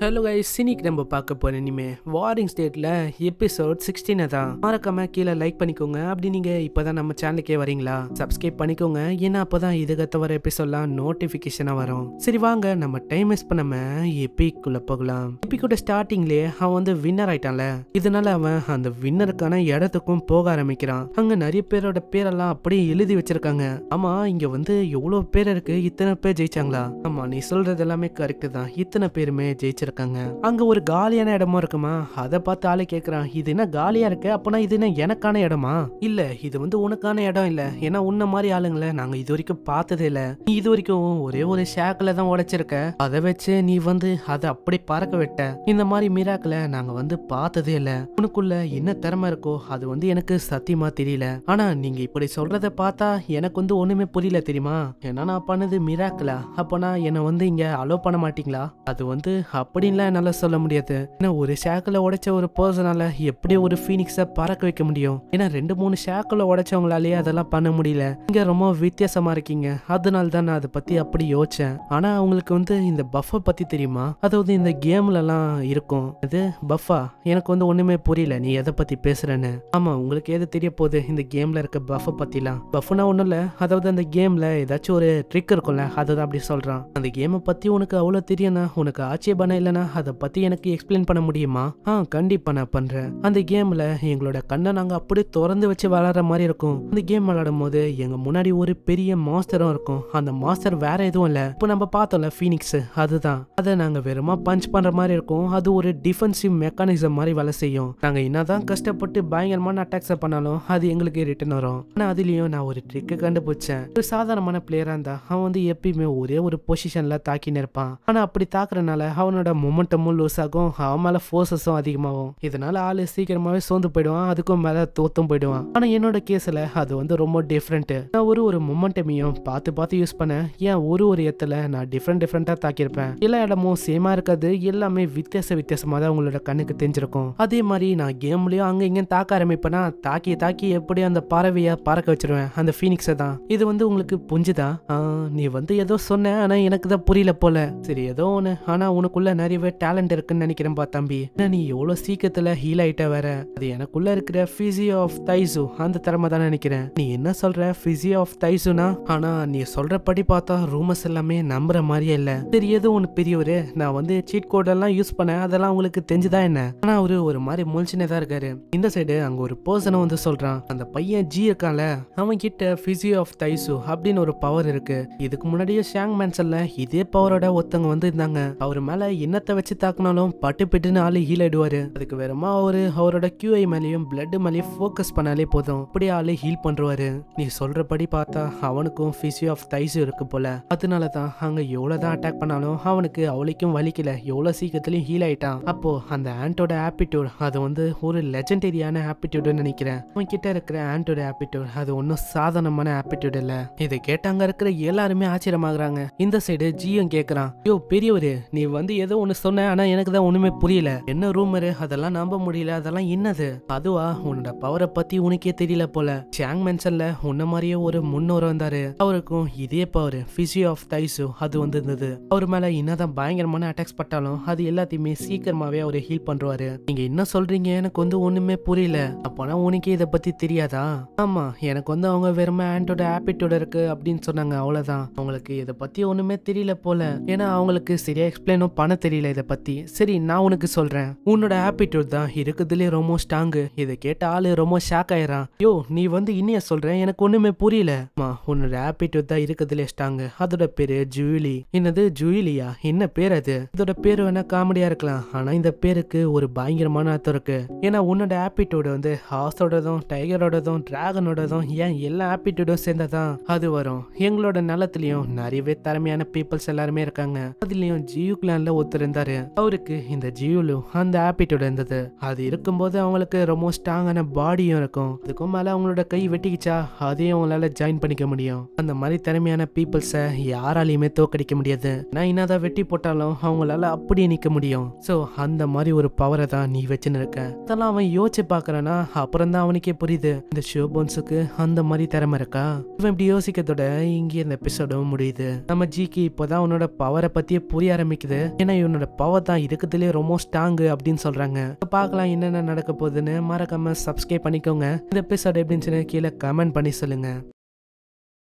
Hello guys, இன்னைக்கு நம்ம பார்க்க போற இனிமே வாரிங் ஸ்டேட்ல எபிசோட் 16 தான். மறக்காம கீழே லைக் பண்ணிக்கோங்க. அப்படி நீங்க இப்பதான் நம்ம சேனலுக்கே வரீங்களா, சப்ஸ்கிரைப் பண்ணிக்கோங்க. ஏன்னா அப்பதான் இதுக்கு வர எபிசோட்லாம் நோட்டிபிகேஷனா வரும். சரி வாங்க, நம்ம டைம் வேஸ்ட் பண்ணாம எபிக்குள்ள போகலாம். எபிக்கோட ஸ்டார்டிங்லயே அவன் வந்து வின்னர் ஆயிட்டான்ல, இதனால அவன் அந்த வின்னருக்கான இடத்துக்கும் போக ஆரம்பிக்கிறான். அங்க நிறைய பேரோட பேரெல்லாம் அப்படியே எழுதி வச்சிருக்காங்க. ஆமா, இங்க வந்து எவ்வளவு பேர் இருக்கு, இத்தனை பேர் ஜெயிச்சாங்களா? ஆமா, நீ சொல்றது எல்லாமே கரெக்ட் தான், இத்தனை பேருமே ஜெயிச்சிருக்காங்க. அங்க ஒரு காலியான இடமா இருக்குமா, அதை பார்த்து ஆளு கேக்குறான், இது என்ன காலியா இருக்கு, அப்பனா இது என்ன எனக்கான இடமா? இல்ல, இது வந்து உனக்கான இடம் இல்ல. ஏன்னா உன்ன மாதிரி ஆளுங்களை நாங்க இது வரைக்கும் பார்த்ததே இல்ல. நீ இது வரைக்கும் ஒரே ஒரு ஷாக்ல தான் உடைச்சிருக்க. அதை வச்சு நீ வந்து அதை அப்படி பறக்க விட்ட. இந்த மாதிரி மிராக்களை நாங்க வந்து பார்த்ததே இல்ல. உனக்குள்ள என்ன திறமை இருக்கோ அது வந்து எனக்கு சத்தியமா தெரியல. ஆனா நீங்க இப்படி சொல்றத பார்த்தா எனக்கு வந்து ஒண்ணுமே புரியல தெரியுமா? ஏன்னா நான் பண்ணது மிராக்களா? அப்பனா என்ன வந்து இங்க அலோ பண்ண மாட்டீங்களா? அது வந்து அப்படின்லாம் என்னால சொல்ல முடியாது. ஏன்னா ஒரு ஷாக்கில் உடைச்ச ஒரு பர்சனால எப்படி ஒரு ஃபீனிக்ஸை பறக்க வைக்க முடியும்? ஏன்னா 2-3 ஷாக்கில் உடைச்சவங்களாலேயே அதெல்லாம் பண்ண முடியல. நீங்க ரொம்ப வித்தியாசமா இருக்கீங்க, அதனால தான் நான் அதை பத்தி அப்படி யோசிச்சேன். ஆனா உங்களுக்கு வந்து இந்த பஃபை பத்தி தெரியுமா? அதாவது இந்த கேம்ல எல்லாம் இருக்கும் இது பஃபா. எனக்கு வந்து ஒண்ணுமே புரியல நீ எதை பத்தி பேசுறேன்னு. ஆமா, உங்களுக்கு எது தெரிய போகுது இந்த கேம்ல இருக்க பஃபை பத்திலாம்? பஃப்னா ஒண்ணும் இல்ல, அதாவது அந்த கேம்ல ஏதாச்சும் ஒரு ட்ரிக் இருக்கும்ல, அதுதான் அப்படி சொல்றான். அந்த கேமை பத்தி உனக்கு அவ்வளவு தெரியும்னா, உனக்கு ஆட்சேபனை இல்லைன்னா அதை பத்தி எனக்கு எக்ஸ்பிளைன் பண்ண முடியுமா? கண்டிப்பா நான் பண்றேன். அந்த கேம்ல எங்களோட கண்ணை நாங்க அப்படியே திறந்து வச்சு விளையாடுற மாதிரி இருக்கும். அந்த கேம் விளையாடும் போது எங்க முன்னாடி ஒரு பெரிய மாஸ்டரும் இருக்கும். அந்த மாஸ்டர் வேற எதுவும் இல்ல, இப்போ நம்ம பார்த்தோம்ல ஃபீனிக்ஸ், அதுதான். அதை நாங்க வெறுமா பஞ்ச் பண்ற மாதிரி இருக்கும். அது ஒரு டிஃபென்சிவ் மெக்கானிசம் மாதிரி வேலை செய்யும். நாங்க என்னதான் கஷ்டப்பட்டு பயங்கரமான அட்டாக்ஸ் பண்ணாலும் அது எங்களுக்கு ரிட்டர்ன் வரும். ஆனா அதுலயும் நான் ஒரு ட்ரிக்கை கண்டுபிடிச்சேன். ஒரு சாதாரணமான பிளேயரா இருந்தா அவன் வந்து எப்பயுமே ஒரே ஒரு பொசிஷன்ல தாக்கின்னு இருப்பான். ஆனா அப்படி தாக்குறதுனால அவனோட மொமெண்டமும் லூஸ் ஆகும், அவன் மேல ஃபோர்ஸஸும் அதிகமாகும். இதனால ஆளு சீக்கிரமாவே சோர்ந்து போயிடுவான், அதுக்கும் மேல தோத்தும் போயிடுவான். ஆனா என்னோட கேஸ்ல அது வந்து ரொம்ப டிஃப்ரெண்ட். நான் ஒரு மொமெண்டமையும் பார்த்து யூஸ் பண்ணேன். ஏன் ஒரு இடத்துல நான் டிஃப்ரெண்டா தாக்கியிருப்பேன். எல்லா இடமும் சேமா இருக்காது, எல்லாமே வித்தியாசமா தான் உங்களோட கண்ணுக்கு தெரிஞ்சிருக்கும். அதே மாதிரி நான் கேம்லயும் அங்க இங்க தாக்க ஆரம்பிப்பேனா, தாக்கி எப்படி அந்த பறவைய பறக்க வச்சிருவேன், அந்த ஃபீனிக்ஸை தான். இது வந்து உங்களுக்கு புரிஞ்சுதா? நீ வந்து ஏதோ சொன்ன, ஆனா எனக்கு தான் புரியல போல. சரி ஏதோ ஒண்ணு, ஆனா உனக்குள்ள நிறையவே டேலண்ட் இருக்குன்னு நினைக்கிறேன் பா தம்பி. நீ எவ்வளவு சீக்கிரத்துல ஹீல் ஆயிட்ட வேற. அது எனக்குள்ள இருக்கிற பிசியோ ஆஃப் தைசு அந்த திறமை தான் நினைக்கிறேன். நீ என்ன சொல்ற பிசியோ ஆஃப் தைசுனா? ஆனா நீ சொல்றபடி பார்த்தா ரூமர்ஸ் எல்லாமே நம்புற மாதிரியே இல்ல. சரி ஏதோ ஒண்ணு பெரியவரு, நான் வந்து சீட் கோட் எல்லாம் யூஸ் பண்ணேன், அதெல்லாம் உங்களுக்கு தெரிஞ்சுதான் என்ன? ஆனா அவரு ஒரு மாதிரி முழிச்சுனே தான் இருக்காரு. இந்த சைடு அங்க ஒரு பர்சனை வந்து சொல்றான், அந்த பையன் ஜி இருக்கான்ல, அவன் கிட்ட பிசியோ ஆஃப் தைசு அப்படின்னு ஒரு பவர் இருக்கு. இதுக்கு முன்னாடியே ஷாங் மேன்சன்ல இதே பவரோட ஒருத்தவங்க வந்து இருந்தாங்க. அவர் மேல என்னத்தை வச்சு தாக்குனாலும் பட்டு பிட்டுன்னு ஆளு ஹீல் ஆயிடுவாரு. அதுக்கு வேறமா அவரோட QI மேலேயும் பிளட் மேலேயும் ஃபோக்கஸ் பண்ணாலே போதும், அப்படியே ஆளு ஹீல் பண்றாரு. நீ சொல்றபடி பார்த்தா அவனுக்கும் பிசியோ ஆஃப் தைசு இருக்கு போல. அதனாலதான் அங்க எவ்வளவுதான் அட்டாக் பண்ணாலும் அவனுக்கு அவளுக்கும் வலிக்கல, எவ்வளவு சீக்கிரத்திலயும் ஹீல் ஆயிட்டான். அப்போ அந்த ஆண்டோட ஆப்டிடியூட் அது வந்து ஒரு லெஜெண்டரியான ஆப்டிடியூட்னு நினைக்கிறேன். அவன் கிட்ட இருக்கிற ஆண்டோட ஆப்டிடியூட் அது ஒன்னும் சாதாரணமான ஆப்டிடியூட் இல்ல. இதை கேட்டாங்க இருக்கிற எல்லாருமே ஆச்சரியமாகறாங்க. இந்த சைடு ஜியும் கேக்குறான், யோ பெரியவரு, நீ வந்து ஏதோ ஒண்ணு சொன்ன, ஆனா எனக்கு தான் ஒண்ணுமே புரியல. என்ன ரூமரு, அதெல்லாம் நம்ப முடியல, அதெல்லாம் என்னது? அதுவா, உன்னோட பவரை பத்தி உனக்கே தெரியல போல. ஷாங் மென்சன்ல உன்ன மாதிரியே ஒரு முன்னோர் வந்தாரு, அவருக்கும் இதே பவர் பிசியோ ஆஃப் தைசு அது வந்து இருந்தது. அவர் மேல என்னதான் பயங்கரமான அட்டாக்ஸ் பட்டாலும் அது எல்லாத்தையுமே சீக்கிரமாவே அவரு ஹீல் பண்றாரு. நீங்க என்ன சொல்றீங்க, எனக்கு வந்து ஒண்ணுமே புரியல. அப்பனா உனக்கு இதை பத்தி தெரியாதா? ஆமா, எனக்கு வந்து அவங்க வெறும் ஆண்டோட ஆப்டிடியூட் இருக்கு அப்படின்னு சொன்னாங்க, அவ்வளவுதான். அவங்களுக்கு இதை பத்தி ஒண்ணுமே தெரியல போல. ஏன்னா அவங்களுக்கு சரியா எக்ஸ்பிளைனும் பண்ண தெரியல இதை பத்தி. சரி நான் உனக்கு சொல்றேன், உன்னோட ஆப்டிடியூட் தான் இருக்குதுலயே ரொம்ப ஸ்ட்ராங்கு. இதை கேட்ட ஆளு ரொம்ப ஷாக் ஆயிரான். யோ நீ வந்து இன்னைய சொல்றேன், எனக்கு ஒண்ணுமே புரியல. உன்னோட ஆப்டிடியூட் தான் இருக்குதுலயே ஸ்ட்ராங்கு, அதோட பேரு ஜூலி. என்னது ஜூலியா? என்ன பேர் அது? இதோட பேரு வேணா காமெடியா இருக்கலாம், ஆனா இந்த பேருக்கு ஒரு பயங்கரமான அர்த்தம் இருக்கு. ஏன்னா உன்னோட ஆப்டிடியூட் வந்து ஹார்ஸோடதும் டைகரோடதும் டிராகனோடதும் ஏன் எல்லா ஆப்டிடியூடும் சேர்ந்ததான் அது வரும். எங்களோட நிலத்திலயும் நிறையவே திறமையான பீப்புள்ஸ் எல்லாருமே இருக்காங்க. அதுலயும் ஜியூ கிளான்ல ஒருத்தர் இருந்தாரு, அவருக்கு இந்த ஜியூலு அந்த ஆப்டிடியூட் இருந்தது. அது இருக்கும்போது அவங்களுக்கு ரொம்ப ஸ்ட்ராங்கான பாடியும் இருக்கும். அதுக்கும் மேல அவங்களோட கை வெட்டிக்கிச்சா அதையும் அவங்களால ஜாயின் பண்ணிக்க முடியும். அந்த மாதிரி திறமையான பீப்புள்ஸ யாராலையுமே தோக்கடிக்க முடியாது. நான் என்னதான் வெட்டி போட்டாலும் அவங்களால அப்படியே நிக்க முடியும். சோ அந்த மாதிரி ஒரு பவரை தான் நீ வச்சுன்னு இருக்க. அதெல்லாம் அவன் யோசிச்சு பாக்குறானா, அப்புறம் தான் அவனுக்கே புரியுது இந்த ஷோபோன்ஸுக்கு அந்த மாதிரி திறமை இருக்கா. இவன் இப்படி யோசிக்கிறதோட இங்கே இந்த எபிசோடும் முடியுது. நம்ம ஜிக்கு இப்போதான் அவனோட பவரை பத்தியே புரிய ஆரம்பிக்குது. ஏன்னா வில்லனோட பவர் தான் இருக்கிறதுலே ரொம்ப ஸ்ட்ராங்கு அப்படின்னு சொல்றாங்க. பார்க்கலாம் என்னென்ன நடக்க போகுதுன்னு. மறக்காம சப்ஸ்கிரைப் பண்ணிக்கோங்க. இந்த எபிசோட் எப்படின்னு கீழே கமெண்ட் பண்ணி சொல்லுங்க.